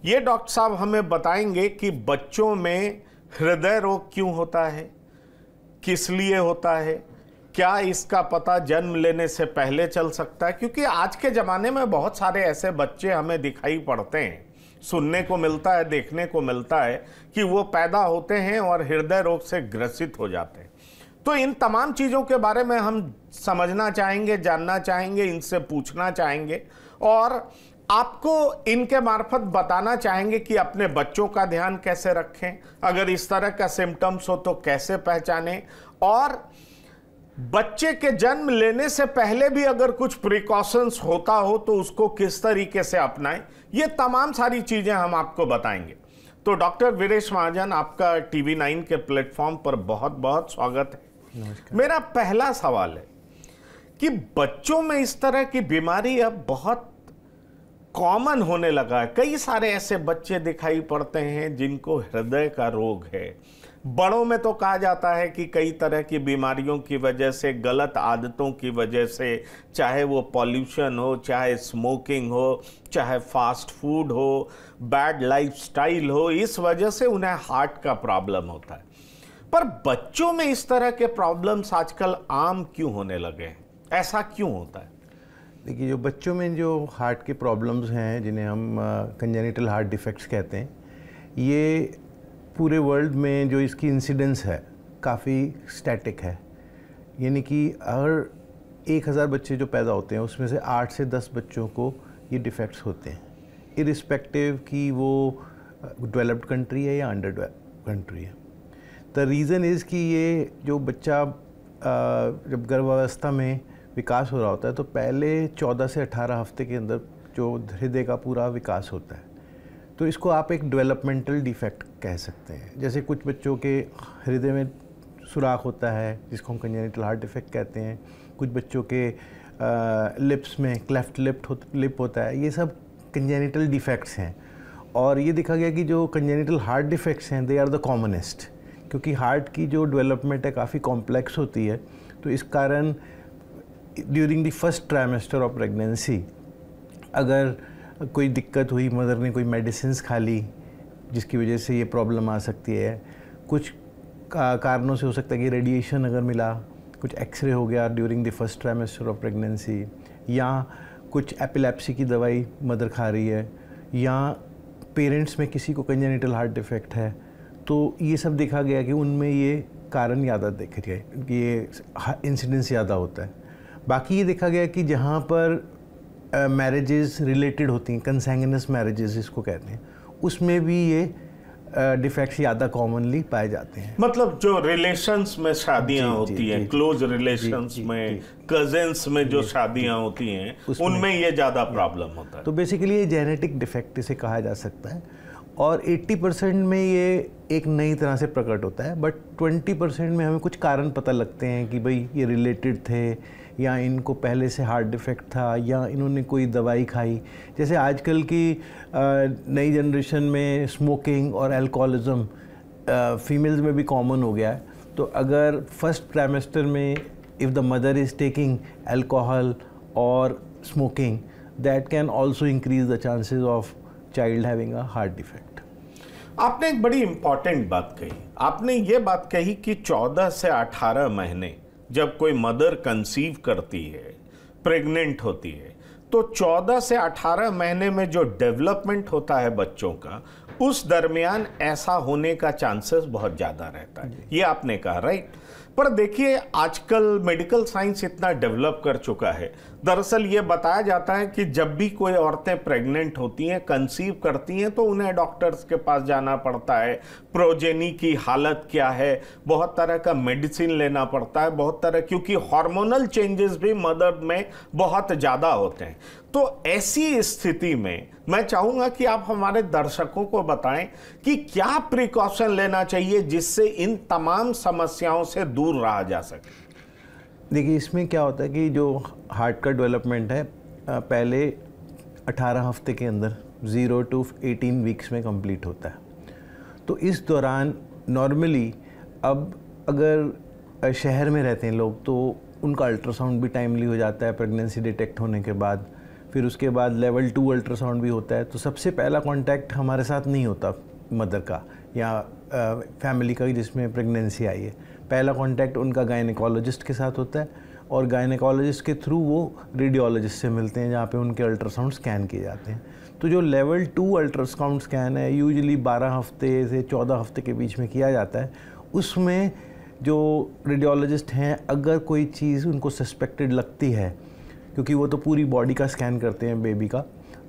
ये डॉक्टर साहब हमें बताएंगे कि बच्चों में हृदय रोग क्यों होता है, किस लिए होता है, क्या इसका पता जन्म लेने से पहले चल सकता है? क्योंकि आज के ज़माने में बहुत सारे ऐसे बच्चे हमें दिखाई पड़ते हैं, सुनने को मिलता है, देखने को मिलता है कि वो पैदा होते हैं और हृदय रोग से ग्रसित हो जाते हैं। तो इन तमाम चीज़ों के बारे में हम समझना चाहेंगे, जानना चाहेंगे, इनसे पूछना चाहेंगे और आपको इनके मार्फत बताना चाहेंगे कि अपने बच्चों का ध्यान कैसे रखें, अगर इस तरह का सिम्टम्स हो तो कैसे पहचानें, और बच्चे के जन्म लेने से पहले भी अगर कुछ प्रिकॉशंस होता हो तो उसको किस तरीके से अपनाएं। ये तमाम सारी चीज़ें हम आपको बताएंगे। तो डॉक्टर वीरेश महाजन, आपका TV9 के प्लेटफॉर्म पर बहुत बहुत स्वागत है। मेरा पहला सवाल है कि बच्चों में इस तरह की बीमारी अब बहुत कॉमन होने लगा है। कई सारे ऐसे बच्चे दिखाई पड़ते हैं जिनको हृदय का रोग है। बड़ों में तो कहा जाता है कि कई तरह की बीमारियों की वजह से, गलत आदतों की वजह से, चाहे वो पॉल्यूशन हो, चाहे स्मोकिंग हो, चाहे फास्ट फूड हो, बैड लाइफस्टाइल हो, इस वजह से उन्हें हार्ट का प्रॉब्लम होता है। पर बच्चों में इस तरह के प्रॉब्लम्स आजकल आम क्यों होने लगे हैं? ऐसा क्यों होता है? देखिए, जो बच्चों में जो हार्ट के प्रॉब्लम्स हैं, जिन्हें हम कंजेनिटल हार्ट डिफेक्ट्स कहते हैं, ये पूरे वर्ल्ड में जो इसकी इंसिडेंस है काफ़ी स्टैटिक है। यानी कि अगर 1000 बच्चे जो पैदा होते हैं उसमें से 8 से 10 बच्चों को ये डिफेक्ट्स होते हैं, इरिस्पेक्टिव कि वो डेवलप्ड कंट्री है या अंडर डेवलप्ड कंट्री है। द रीज़न इज़ कि ये जो बच्चा जब गर्भावस्था में विकास हो रहा होता है तो पहले 14 से 18 हफ्ते के अंदर जो हृदय का पूरा विकास होता है, तो इसको आप एक डेवलपमेंटल डिफेक्ट कह सकते हैं। जैसे कुछ बच्चों के हृदय में सुराख होता है जिसको हम कंजेनिटल हार्ट डिफेक्ट कहते हैं, कुछ बच्चों के लिप्स में क्लेफ्ट लिप होता है, ये सब कंजेनिटल डिफेक्ट्स हैं। और ये देखा गया कि जो कंजेनिटल हार्ट डिफेक्ट्स हैं दे आर द कॉमनेस्ट, क्योंकि हार्ट की जो डेवलपमेंट है काफ़ी कॉम्प्लेक्स होती है। तो इस कारण during the first trimester of pregnancy अगर कोई दिक्कत हुई, मदर ने कोई मेडिसिन्स खा ली जिसकी वजह से ये प्रॉब्लम आ सकती है। कुछ कारणों से हो सकता है कि रेडिएशन अगर मिला, कुछ एक्सरे हो गया during the first trimester of pregnancy, या कुछ एपिलेप्सी की दवाई मदर खा रही है, या पेरेंट्स में किसी को कंजेनिटल हार्ट डिफेक्ट है, तो ये सब देखा गया कि उनमें ये कारण ज़्यादा देख रही है कि ये इंसिडेंस ज़्यादा होता है। बाकी ये देखा गया कि जहाँ पर मैरिजेस रिलेटेड होती हैं, कंसैंगुइनस मैरिजेस इसको कहते हैं, उसमें भी ये डिफेक्ट्स ज़्यादा कॉमनली पाए जाते हैं। मतलब जो रिलेशंस में शादियां होती हैं, क्लोज रिलेशंस में, कजिन्स में जो शादियां होती हैं, उनमें ये ज़्यादा प्रॉब्लम होता है। तो बेसिकली ये जेनेटिक डिफेक्ट इसे कहा जा सकता है। और 80% में ये एक नई तरह से प्रकट होता है, बट 20% में हमें कुछ कारण पता लगते हैं कि भाई ये रिलेटेड थे, या इनको पहले से हार्ट डिफेक्ट था, या इन्होंने कोई दवाई खाई। जैसे आजकल की नई जनरेशन में स्मोकिंग और अल्कोहलिज्म फीमेल्स में भी कॉमन हो गया है। तो अगर फर्स्ट ट्राइमेस्टर में if the mother is taking alcohol और smoking, that can also increase the chances of child having a heart defect. आपने एक बड़ी इंपॉर्टेंट बात कही। आपने ये बात कही कि 14 से 18 महीने जब कोई मदर कंसीव करती है, प्रेग्नेंट होती है, तो 14 से 18 महीने में जो डेवलपमेंट होता है बच्चों का, उस दरमियान ऐसा होने का चांसेस बहुत ज़्यादा रहता है। ये आपने कहा, राइट? पर देखिए, आजकल मेडिकल साइंस इतना डेवलप कर चुका है। दरअसल ये बताया जाता है कि जब भी कोई औरतें प्रेग्नेंट होती हैं, कंसीव करती हैं, तो उन्हें डॉक्टर्स के पास जाना पड़ता है। प्रोजेनी की हालत क्या है, बहुत तरह का मेडिसिन लेना पड़ता है, बहुत तरह, क्योंकि हार्मोनल चेंजेस भी मदर में बहुत ज़्यादा होते हैं। तो ऐसी स्थिति में मैं चाहूँगा कि आप हमारे दर्शकों को बताएं कि क्या प्रिकॉशन लेना चाहिए जिससे इन तमाम समस्याओं से दूर रहा जा सके। देखिए, इसमें क्या होता है कि जो हार्ट का डेवलपमेंट है पहले 18 हफ्ते के अंदर 0 to 18 वीक्स में कंप्लीट होता है। तो इस दौरान नॉर्मली, अब अगर शहर में रहते हैं लोग तो उनका अल्ट्रासाउंड भी टाइमली हो जाता है प्रेगनेंसी डिटेक्ट होने के बाद। फिर उसके बाद लेवल 2 अल्ट्रासाउंड भी होता है। तो सबसे पहला कांटेक्ट हमारे साथ नहीं होता मदर का या फैमिली का जिसमें प्रेगनेंसी आई है। पहला कांटेक्ट उनका गायनेकोलॉजिस्ट के साथ होता है और गायनेकोलॉजिस्ट के थ्रू वो रेडियोलॉजिस्ट से मिलते हैं जहाँ पे उनके अल्ट्रासाउंड स्कैन किए जाते हैं। तो जो लेवल 2 अल्ट्रासाउंड स्कैन है यूजुअली 12 हफ्ते से 14 हफ्ते के बीच में किया जाता है। उसमें जो रेडियोलॉजिस्ट हैं अगर कोई चीज़ उनको सस्पेक्टेड लगती है, क्योंकि वो तो पूरी बॉडी का स्कैन करते हैं बेबी का,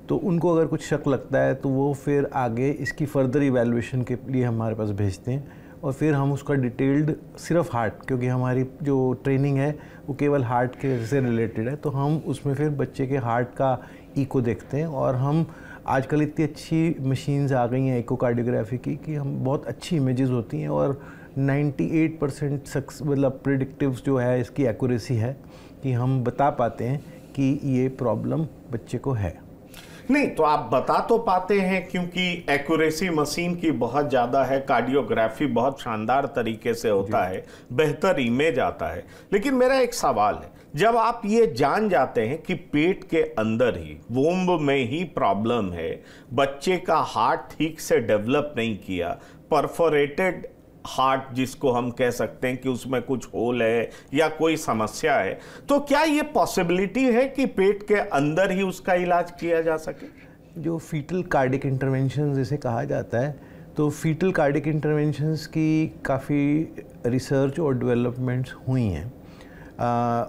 तो उनको अगर कुछ शक लगता है तो वो फिर आगे इसकी फर्दर इवैल्यूएशन के लिए हमारे पास भेजते हैं और फिर हम उसका डिटेल्ड सिर्फ हार्ट, क्योंकि हमारी जो ट्रेनिंग है वो केवल हार्ट के से रिलेटेड है, तो हम उसमें फिर बच्चे के हार्ट का इको देखते हैं। और हम आजकल इतनी अच्छी मशीन्स आ गई हैं इकोकार्डियोग्राफी की कि हम बहुत अच्छी इमेजेस होती हैं और 98% सक्स मतलब प्रिडिक्टिव जो है इसकी एक्यूरेसी है कि हम बता पाते हैं कि ये प्रॉब्लम बच्चे को है। नहीं तो आप बता तो पाते हैं क्योंकि एक्यूरेसी मशीन की बहुत ज़्यादा है, कार्डियोग्राफी बहुत शानदार तरीके से होता है, बेहतर इमेज आता है। लेकिन मेरा एक सवाल है, जब आप ये जान जाते हैं कि पेट के अंदर ही वोम्ब में ही प्रॉब्लम है, बच्चे का हार्ट ठीक से डेवलप नहीं किया, परफोरेटेड हार्ट जिसको हम कह सकते हैं कि उसमें कुछ होल है या कोई समस्या है, तो क्या ये पॉसिबिलिटी है कि पेट के अंदर ही उसका इलाज किया जा सके? जो फीटल कार्डिक इंटरवेंशन जिसे कहा जाता है, तो फीटल कार्डिक इंटरवेंशंस की काफ़ी रिसर्च और डेवलपमेंट्स हुई हैं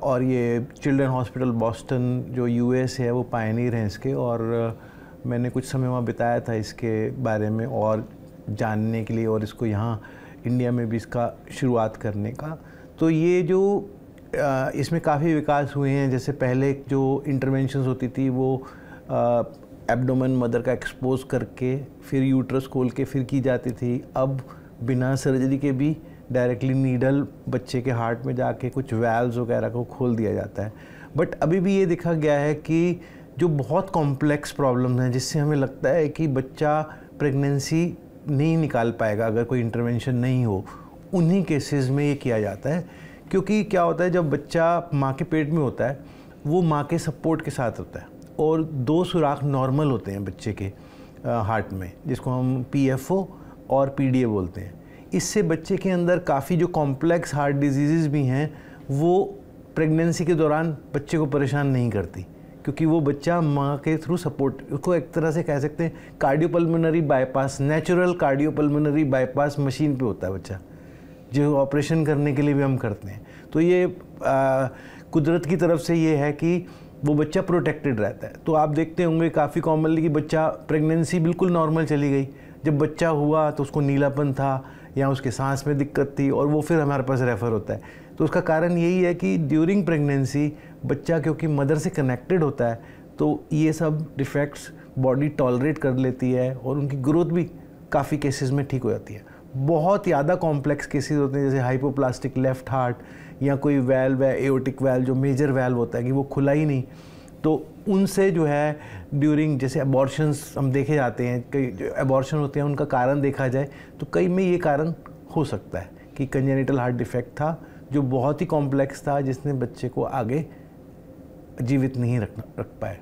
और ये चिल्ड्रन हॉस्पिटल बॉस्टन जो यूएस है वो पायनियर हैं इसके, और मैंने कुछ समय वहाँ बिताया था इसके बारे में और जानने के लिए और इसको यहाँ इंडिया में भी इसका शुरुआत करने का। तो ये जो इसमें काफ़ी विकास हुए हैं। जैसे पहले जो इंटरवेंशंस होती थी वो एब्डोमेन मदर का एक्सपोज करके फिर यूट्रस खोल के फिर की जाती थी। अब बिना सर्जरी के भी डायरेक्टली नीडल बच्चे के हार्ट में जाके कुछ वैल्व्स वगैरह को खोल दिया जाता है। बट अभी भी ये देखा गया है कि जो बहुत कॉम्प्लेक्स प्रॉब्लम्स हैं जिससे हमें लगता है कि बच्चा प्रेगनेंसी नहीं निकाल पाएगा अगर कोई इंटरवेंशन नहीं हो, उन्हीं केसेस में ये किया जाता है। क्योंकि क्या होता है, जब बच्चा माँ के पेट में होता है वो माँ के सपोर्ट के साथ होता है और 2 सुराख नॉर्मल होते हैं बच्चे के हार्ट में, जिसको हम PFO और PDA बोलते हैं। इससे बच्चे के अंदर काफ़ी जो कॉम्प्लेक्स हार्ट डिजीज़ भी हैं वो प्रेगनेंसी के दौरान बच्चे को परेशान नहीं करती, क्योंकि वो बच्चा माँ के थ्रू सपोर्ट, उसको एक तरह से कह सकते हैं cardiopulmonary bypass, natural cardiopulmonary bypass machine पे होता है बच्चा, जो ऑपरेशन करने के लिए भी हम करते हैं। तो ये कुदरत की तरफ से ये है कि वो बच्चा प्रोटेक्टेड रहता है। तो आप देखते होंगे काफ़ी कॉमनली कि बच्चा प्रेगनेंसी बिल्कुल नॉर्मल चली गई, जब बच्चा हुआ तो उसको नीलापन था या उसके सांस में दिक्कत थी और वो फिर हमारे पास रेफ़र होता है। तो उसका कारण यही है कि ड्यूरिंग प्रेगनेंसी बच्चा क्योंकि मदर से कनेक्टेड होता है तो ये सब डिफेक्ट्स बॉडी टॉलरेट कर लेती है और उनकी ग्रोथ भी काफ़ी केसेस में ठीक हो जाती है। बहुत ज़्यादा कॉम्प्लेक्स केसेस होते हैं जैसे हाइपोप्लास्टिक लेफ्ट हार्ट या कोई वैल्व है एओर्टिक वैल्व जो मेजर वैल्व होता है कि वो खुला ही नहीं, तो उनसे जो है ड्यूरिंग जैसे अबॉर्शंस हम देखे जाते हैं, कई जो अबॉर्शन होते हैं उनका कारण देखा जाए तो कई में ये कारण हो सकता है कि कंजेनिटल हार्ट डिफेक्ट था जो बहुत ही कॉम्प्लेक्स था जिसने बच्चे को आगे जीवित नहीं रख पाए।